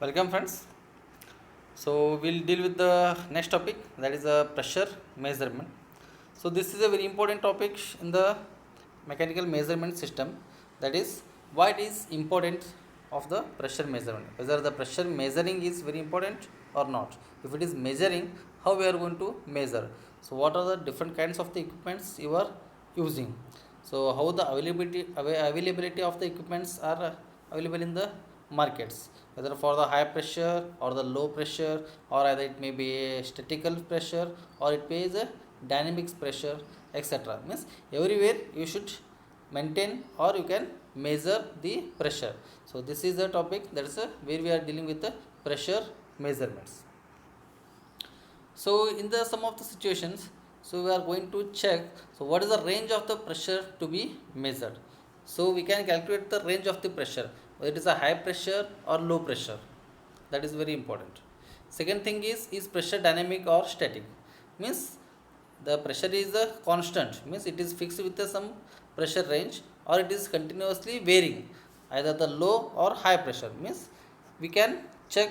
Welcome, friends. So we'll deal with the next topic, that is the pressure measurement. So this is a very important topic in the mechanical measurement system. That is why it is important of the pressure measurement. Whether the pressure measuring is very important or not. If it is measuring, how we are going to measure. So what are the different kinds of the equipments you are using. So how the availability of the equipments are available in the markets, whether for the high pressure or the low pressure, or either it may be a statical pressure or it may be a dynamics pressure, etc. Means everywhere you should maintain or you can measure the pressure. So this is the topic, that is where we are dealing with the pressure measurements. So in the some of the situations, so we are going to check, so what is the range of the pressure to be measured. So we can calculate the range of the pressure, whether it is a high pressure or low pressure. That is very important. Second thing is pressure dynamic or static. Means the pressure is a constant, means it is fixed with some pressure range, or it is continuously varying, either the low or high pressure. Means we can check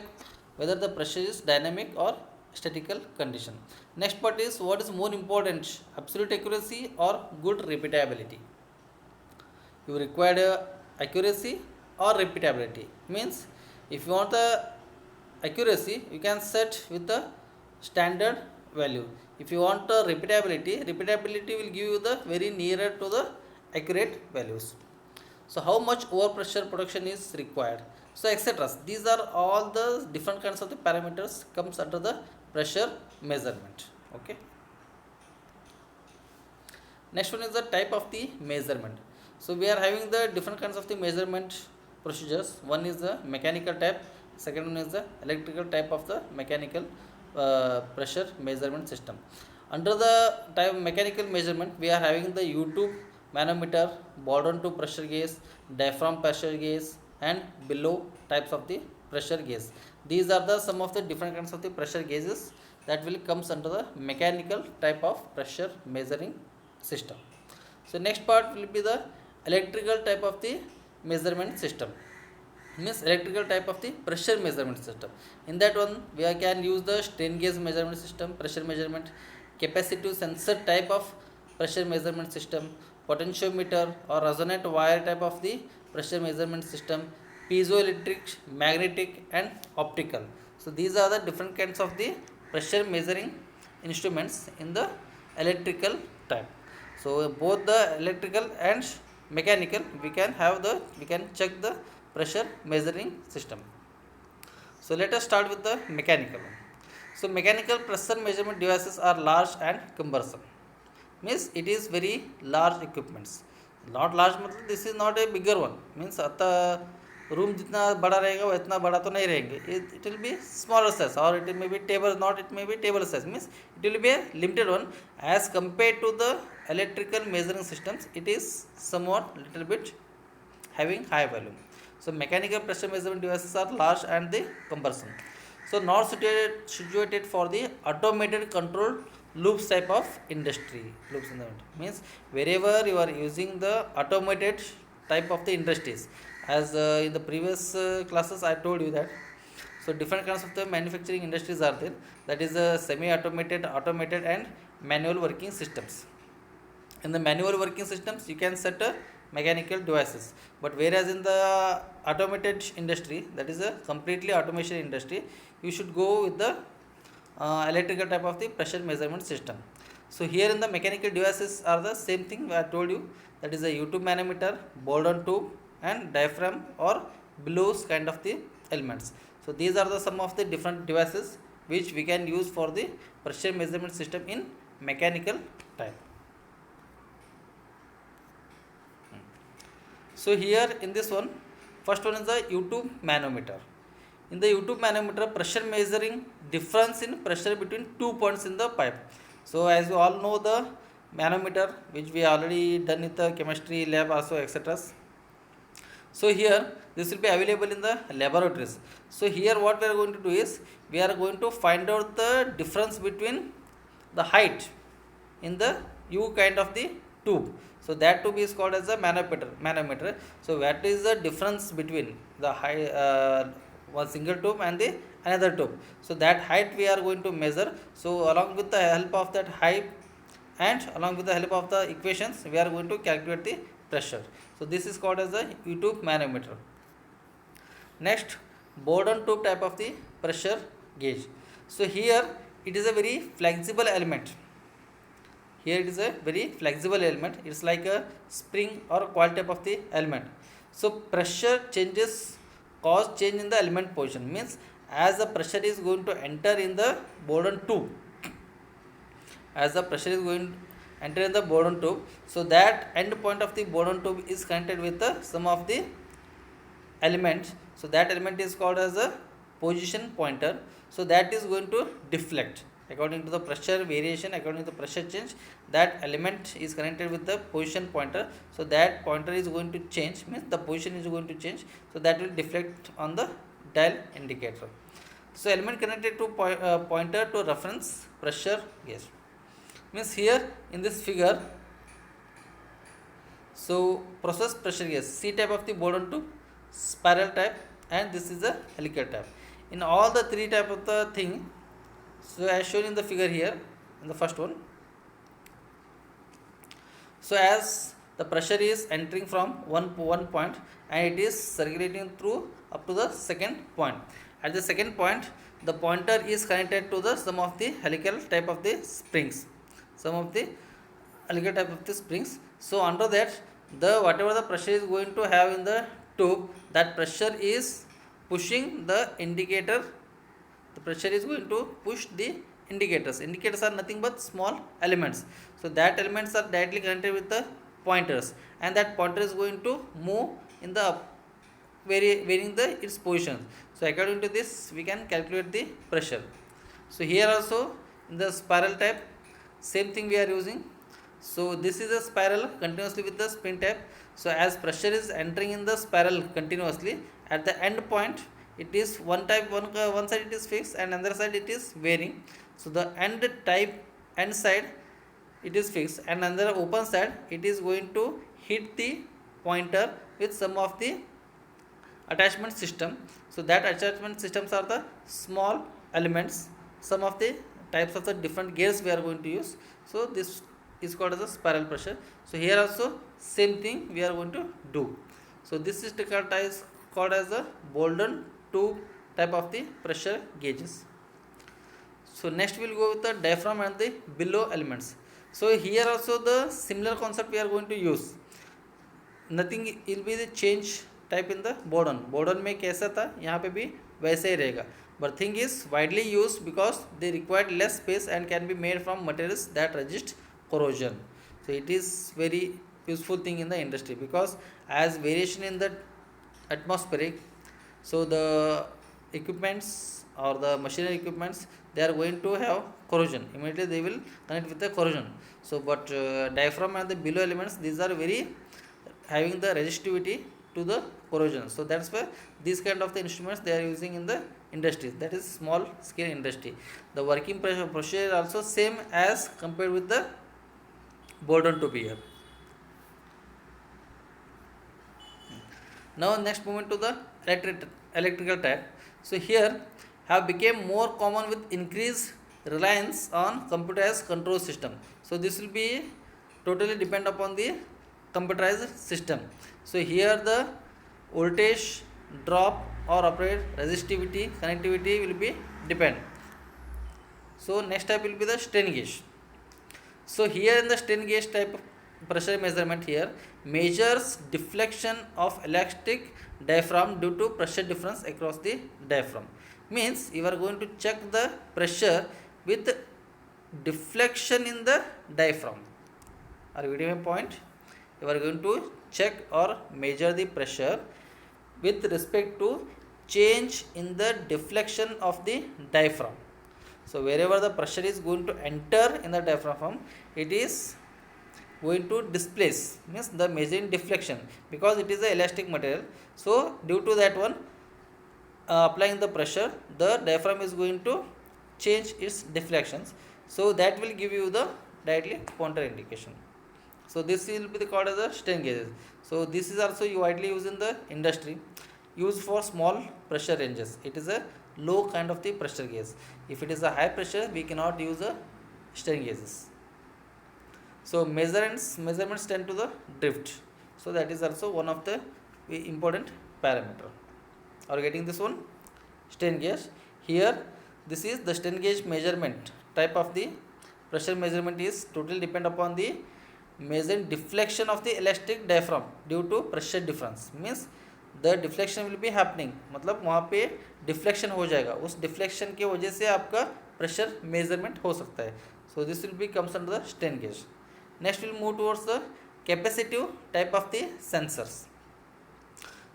whether the pressure is dynamic or statical condition. Next part is what is more important, absolute accuracy or good repeatability. You require accuracy or repeatability. Means if you want the accuracy, you can set with the standard value. If you want the repeatability will give you the very nearer to the accurate values. So how much overpressure production is required, so etc. These are all the different kinds of the parameters comes under the pressure measurement. Okay. Next one is the type of the measurement. So we are having the different kinds of the measurement procedures. One is the mechanical type, second one is the electrical type of the mechanical pressure measurement system. Under the type of mechanical measurement, we are having the U-tube manometer, Bourdon tube pressure gauge, diaphragm pressure gauge, and below types of the pressure gauge. These are the some of the different kinds of the pressure gauges that will comes under the mechanical type of pressure measuring system. So next part will be the electrical type of the measurement system. Means electrical type of the pressure measurement system. In that one, we can use the strain gauge measurement system, pressure measurement, capacitive sensor type of pressure measurement system, potentiometer or resonant wire type of the pressure measurement system, piezoelectric, magnetic, and optical. So these are the different kinds of the pressure measuring instruments in the electrical type. So both the electrical and mechanical, we can check the pressure measuring system. So let us start with the mechanical one. So mechanical pressure measurement devices are large and cumbersome. Means it is very large equipments. Not large मतलब this is not a bigger one. Means आता room जितना बड़ा रहेगा वो इतना बड़ा तो नहीं रहेंगे. It will be smaller size, or it may be table, not it may be table size. Means it will be a limited one as compared to the electrical measuring systems. It is somewhat little bit having high value. So mechanical pressure measurement devices are large and the cumbersome. So not situated for the automated control loops type of industry. Loops in the means wherever you are using the automated type of the industries. As in the previous classes I told you that. So different kinds of the manufacturing industries are there. That is semi-automated, automated, and manual working systems. In the manual working systems, you can set mechanical devices, but whereas in the automated industry, that is a completely automation industry, you should go with the electrical type of the pressure measurement system. So here in the mechanical devices are the same thing I told you, that is a U-tube manometer, Bourdon tube, and diaphragm or bellows kind of the elements. So these are the some of the different devices which we can use for the pressure measurement system in mechanical type. So here in this one, first one is the U-tube manometer. In the U-tube manometer, pressure measuring difference in pressure between 2 points in the pipe. So as you all know the manometer, which we already done in the chemistry lab also, etc. So here this will be available in the laboratories. So here what we are going to do is, we are going to find out the difference between the height in the U kind of the tube. So that tube is called as a manometer. So what is the difference between the one single tube and the another tube. So that height we are going to measure. So along with the help of that height and along with the help of the equations, we are going to calculate the pressure. So this is called as the U-tube manometer. Next, Bourdon tube type of the pressure gauge. So here it is a very flexible element. Here it is a very flexible element. It's like a spring or coil type of the element. So pressure changes cause change in the element position, means as the pressure is going to enter in the Bourdon tube, as the pressure is going to enter in the Bourdon tube, so that end point of the Bourdon tube is connected with the some of the element. So that element is called as a position pointer. So that is going to deflect according to the pressure variation, according to the pressure change. That element is connected with the position pointer. So that pointer is going to change, means the position is going to change. So that will deflect on the dial indicator. So element connected to pointer to reference pressure gauge, means here in this figure. So process pressure gauge, C type of the Bourdon tube, spiral type, and this is a helical type. In all the three type of the thing, so as shown in the figure here in the first one. So as the pressure is entering from one point and it is circulating through up to the second point. At the second point, the pointer is connected to the some of the helical type of the springs, some of the helical type of the springs. So under that, the whatever the pressure is going to have in the tube, that pressure is pushing the indicator. The pressure is going to push the indicators. Indicators are nothing but small elements. So that elements are directly connected with the pointers, and that pointer is going to move in the varying the its position. So according to this, we can calculate the pressure. So here also in the spiral type, same thing we are using. So this is a spiral continuously with the spin type. So as pressure is entering in the spiral continuously, at the end point it is one type, one side it is fixed and another side it is varying. So the end side it is fixed, and another open side it is going to hit the pointer with some of the attachment system. So that attachment systems are the small elements, some of the types of the different gears we are going to use. So this is called as a spiral pressure. So here also same thing we are going to do. So this is called as a Bourdon tube type of the pressure gauges. So next we will go with the diaphragm and the below elements. So here also the similar concept we are going to use. Nothing will be the change type in the Bourdon में कैसा था, यहाँ पे भी वैसे ही रहेगा. But thing is widely used because they require less space and can be made from materials that resist corrosion. So it is very useful thing in the industry, because as variation in the atmospheric, so the equipments or the machinery equipments, they are going to have corrosion. Immediately they will connect with the corrosion. So but diaphragm and the below elements, these are very having the resistivity to the corrosion. So that's why these kind of the instruments they are using in the industry, that is small scale industry. The working procedure is also same as compared with the Bourdon tube here. Now next movement to the electrical type. So here have become more common with increased reliance on computerized control system. So this will be totally depend upon the computerized system. So here the voltage drop or operate resistivity, connectivity will be depend. So next type will be the strain gauge. So here in the strain gauge type of pressure measurement, here measures deflection of elastic diaphragm due to pressure difference across the diaphragm. Means you are going to check the pressure with deflection in the diaphragm. Are you getting my point? You are going to check or measure the pressure with respect to change in the deflection of the diaphragm. So wherever the pressure is going to enter in the diaphragm, it is going to displace, means the measuring deflection, because it is a elastic material. So due to that one, applying the pressure, the diaphragm is going to change its deflections. So that will give you the directly pointer indication. So this will be called as a strain gauges. So this is also widely used in the industry. used for small pressure ranges. It is a low kind of the pressure gauge. If it is a high pressure, we cannot use a strain gauges. So measurements tend to the drift. So that is also one of the important parameter. Are you getting this one? Strain gauge. Here this is the strain gauge measurement type of the pressure measurement is totally depend upon the measuring deflection of the elastic diaphragm due to pressure difference. Means the deflection will be happening, मतलब वहाँ पे deflection हो जाएगा, उस deflection की वजह से आपका प्रेशर मेजरमेंट हो सकता है. So this will be comes under the strain gauge. Next will move towards the capacitive type of the sensors.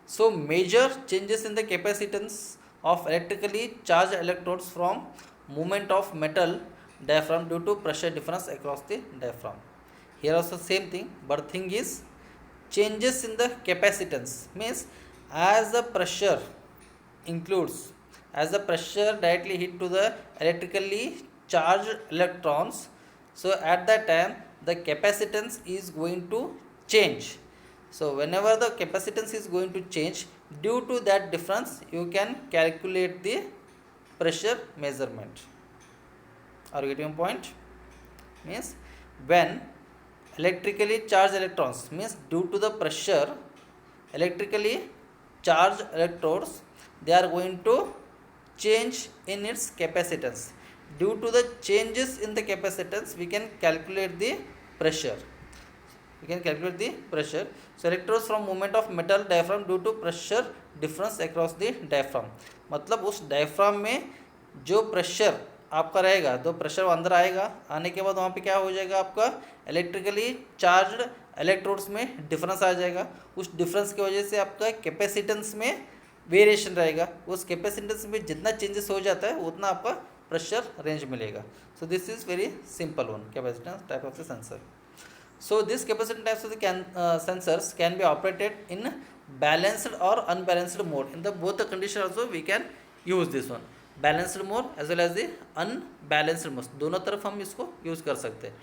So major changes in the capacitance of electrically charged electrodes from movement of metal diaphragm due to pressure difference across the diaphragm. Here also same thing, but thing is changes in the capacitance means as the pressure includes, as the pressure directly hit to the electrically charged electrons, so at that time the capacitance is going to change. So whenever the capacitance is going to change, due to that difference you can calculate the pressure measurement. Are you getting a point? Means when electrically charged electrons, means due to the pressure electrically charged electrodes, they are going to change in its capacitance. Due to the changes in the capacitance we can calculate the pressure. So electrodes from movement of metal diaphragm due to pressure difference across the diaphragm. मतलब उस diaphragm में जो pressure आपका रहेगा, तो pressure अंदर आएगा, आने के बाद वहाँ पे क्या हो जाएगा, आपका इलेक्ट्रिकली चार्ज्ड इलेक्ट्रोड्स में डिफरेंस आ जाएगा. उस डिफरेंस की वजह से आपका कैपेसिटेंस में वेरिएशन रहेगा. उस कैपेसिटेंस में जितना चेंजेस हो जाता है उतना आपका प्रेशर रेंज मिलेगा. So this is very simple one, capacitance type of the sensor. So this capacitance types of the sensors can be operated in balanced or unbalanced mode. In the both the condition also we can use this one, balanced mode as well as the unbalanced mode. दोनों तरफ हम इसको use कर सकते हैं.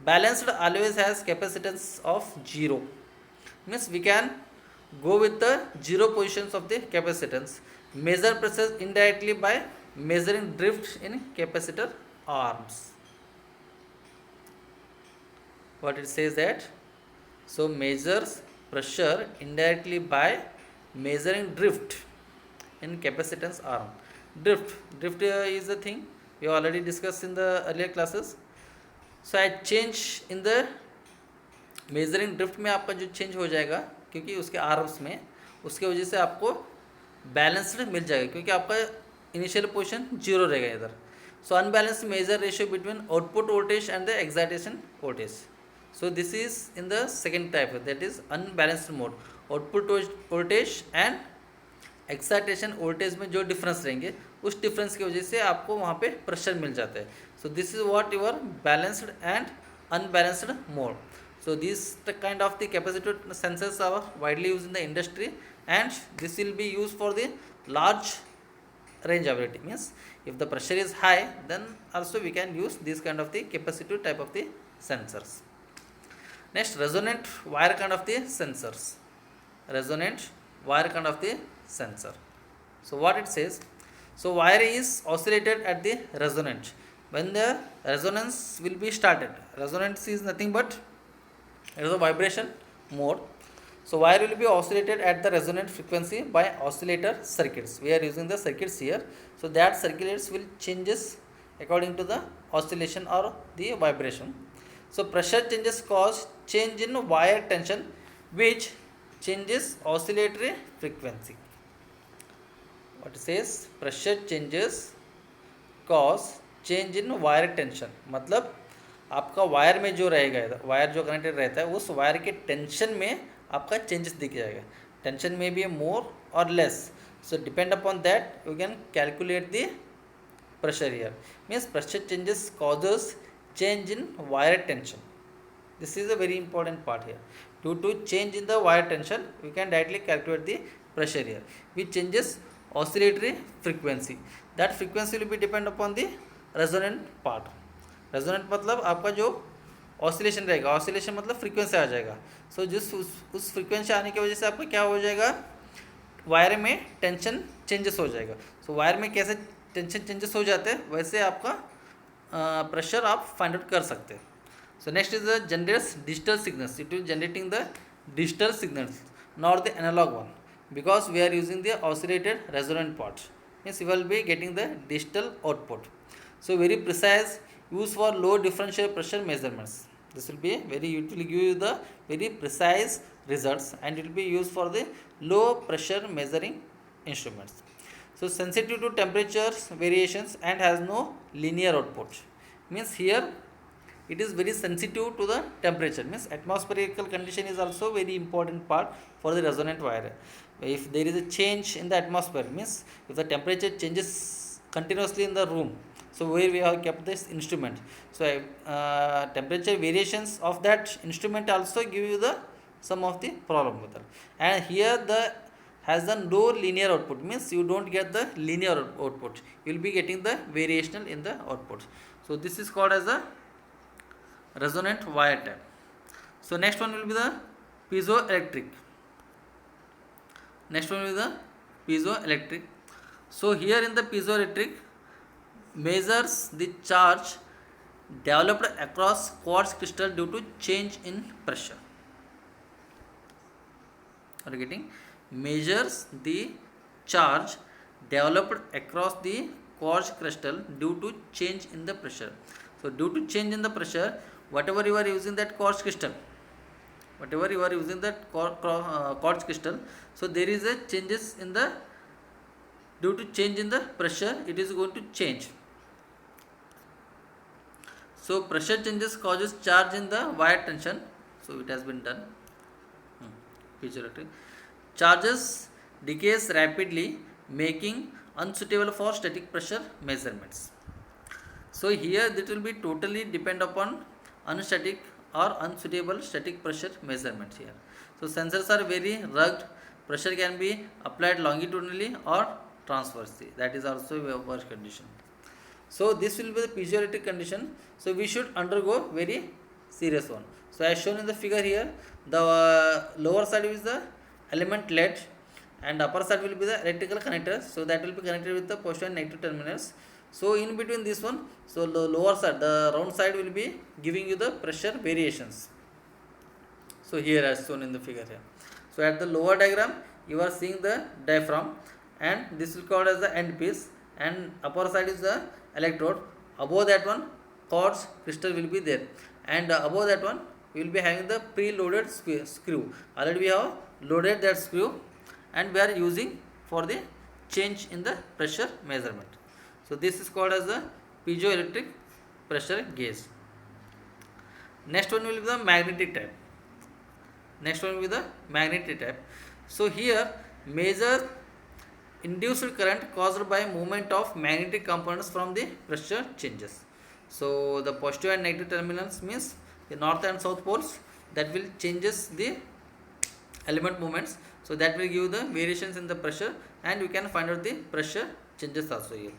Balanced always has capacitance of 0. Means we can go with the 0 positions of the capacitance. Measure pressure indirectly by measuring drift in capacitor arms. What it says that, so measures pressure indirectly by measuring drift in capacitance arm. Drift is a thing we already discussed in the earlier classes. So I change in the measuring drift में आपका जो change हो जाएगा, क्योंकि उसके arms में, उसके वजह से आपको बैलेंस्ड मिल जाएगा, क्योंकि आपका इनिशियल पोजीशन 0 रहेगा इधर. So unbalanced measure ratio between output voltage and the excitation voltage. So this is in the second type, that is unbalanced mode. Output voltage and excitation voltage में जो difference रहेंगे, उस difference की वजह से आपको वहाँ पे pressure मिल जाता है. So this is what your balanced and unbalanced mode. So this the kind of the capacitor sensors are widely used in the industry, and this will be used for the large range ability. Means if the pressure is high, then also we can use this kind of the capacitive type of the sensors. Next, resonant wire kind of the sensors. Resonant wire kind of the sensor. So what it says, so wire is oscillated at the resonant. When the resonance will be started, resonance is nothing but it is a vibration mode. So wire will be oscillated at the resonant frequency by oscillator circuits. We are using the circuits here. So that circuits will changes according to the oscillation or the vibration. So pressure changes cause change in wire tension, which changes oscillatory frequency. What it says, pressure changes cause change in wire tension. मतलब आपका wire में जो रहेगा, wire जो connected रहता है, उस wire के टेंशन में आपका चेंजेस दिख जाएगा. टेंशन में भी मोर और less. So depend upon that you can calculate the pressure here. Means pressure changes causes change in wire tension. This is a very important part here. Due to change in the wire tension, we can directly calculate the pressure here, which changes oscillatory frequency. That frequency will be depend upon the resonant part. Resonant मतलब आपका जो oscillation रहेगा, oscillation मतलब frequency आ जाएगा. सो जिस उस frequency आने की वजह से आपका क्या हो जाएगा, वायर में टेंशन चेंजेस हो जाएगा। सो वायर में कैसे टेंशन चेंजेस हो जाते हैं वैसे आपका प्रेशर आप फाइंड आउट कर सकते हैं। So next is the generates digital signals, it is generating the digital signals, not the analog one, because we are using the oscillated resonant part, means you will be getting the digital output. So very precise use for low differential pressure measurements. This will be very, it will give you the very precise results and it will be used for the low pressure measuring instruments. So sensitive to temperatures variations and has no linear output, means here it is very sensitive to the temperature, means atmospherical condition is also very important part for the resonant wire. If there is a change in the atmosphere, means if the temperature changes continuously in the room, so where we have kept this instrument, so temperature variations of that instrument also give you the some of the problem with it. And here the has the no linear output, means you don't get the linear output, you will be getting the variational in the output. So this is called as a resonant wire type. So next one will be the piezoelectric. Next one will be the piezoelectric. So here in the piezoelectric measures the charge developed across quartz crystal due to change in pressure. Are you getting? Measures the charge developed across the quartz crystal due to change in the pressure. So due to change in the pressure, whatever you are using that quartz crystal, whatever you are using that quartz crystal, so there is a changes in the, due to change in the pressure it is going to change. So pressure changes causes charge in the wire tension, so it has been done. Piezoelectric charges decays rapidly, making unsuitable for static pressure measurements. So here it will be totally depend upon unstatic or unsuitable static pressure measurements here. So sensors are very rugged, pressure can be applied longitudinally or transversely, that is also a worst condition. So this will be the piezoelectric condition, so we should undergo very serious one. So as shown in the figure here, the lower side is the element lead and upper side will be the electrical connector, so that will be connected with the positive and negative terminals. So in between this one, so the lower side, the round side will be giving you the pressure variations. So here as shown in the figure here, so at the lower diagram you are seeing the diaphragm and this will called as the end piece, and upper side is the electrode. Above that one quartz crystal will be there, and above that one we will be having the pre-loaded screw. Already we have loaded that screw and we are using for the change in the pressure measurement. So this is called as the piezoelectric pressure gauge. Next one will be the magnetic type. Next one will be the magnetic type. So here measure induced current caused by movement of magnetic components from the pressure changes. So the positive and negative terminals means the north and south poles, that will changes the element movements, so that will give the variations in the pressure and you can find out the pressure changes also here.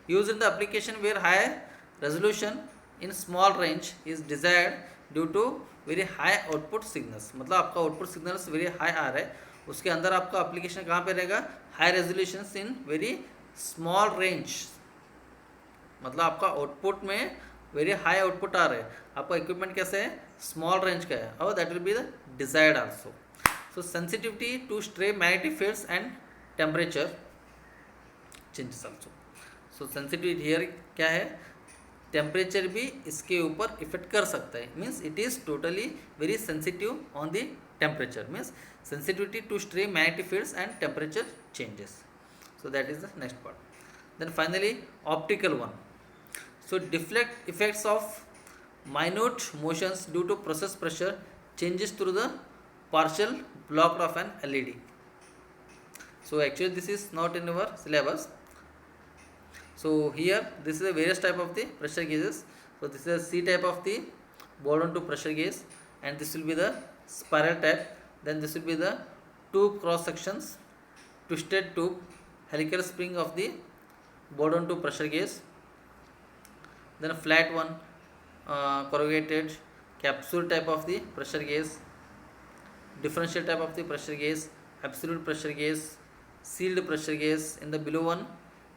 Used in the application where high resolution in small range is desired due to very high output signals. मतलब आपका output signals very high आ रहा है, उसके अंदर आपका application कहाँ पे रहेगा, high resolutions in very small range, मतलब आपका आउटपुट में वेरी हाई आउटपुट आ रहा है, आपका इक्विपमेंट कैसे है, स्मॉल रेंज का है, और that will be the desired also. So sensitivity to stray magnetic fields and temperature changes also. So sensitivity here क्या है, टेम्परेचर भी इसके ऊपर इफेक्ट कर सकता है, means it is totally very sensitive on the temperature, means sensitivity to stray magnetic fields and temperature changes. So that is the next part. Then finally optical one. So deflect effects of minute motions due to process pressure changes through the partial block of an LED. So actually this is not in our syllabus. So here this is a various type of the pressure gauges. So this is a C type of the bolt-on to pressure gauge, and this will be the spiral type. Then this will be the tube cross sections, twisted tube, helical spring of the bolt-on to pressure gauge. Then a flat one, corrugated capsule type of the pressure gauge, differential type of the pressure gauge, absolute pressure gauge, sealed pressure gauge in the below one,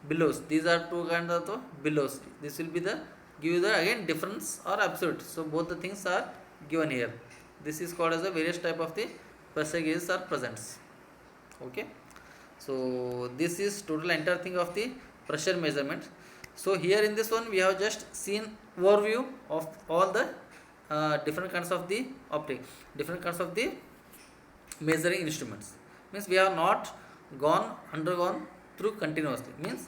billows. These are two kinds of the billows. This will be the give you the again difference or absolute. So both the things are given here. This is called as a various type of the pressure gauges are presents. Okay. So this is total entire thing of the pressure measurement. So here in this one we have just seen overview of all the different kinds of the optic, different kinds of the measuring instruments. Means we have not undergone through continuously, means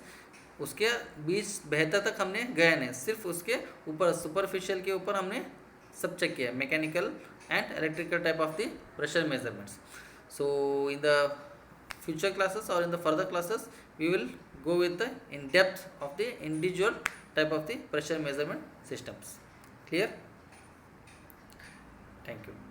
उसके बीच बेहतर तक हमने गए नहीं, सिर्फ उसके ऊपर superficial के ऊपर हमने सब चेक किया, mechanical and electrical type of the pressure measurements. So in the future classes or in the further classes we will go with the in depth of the individual type of the pressure measurement systems. Clear? Thank you.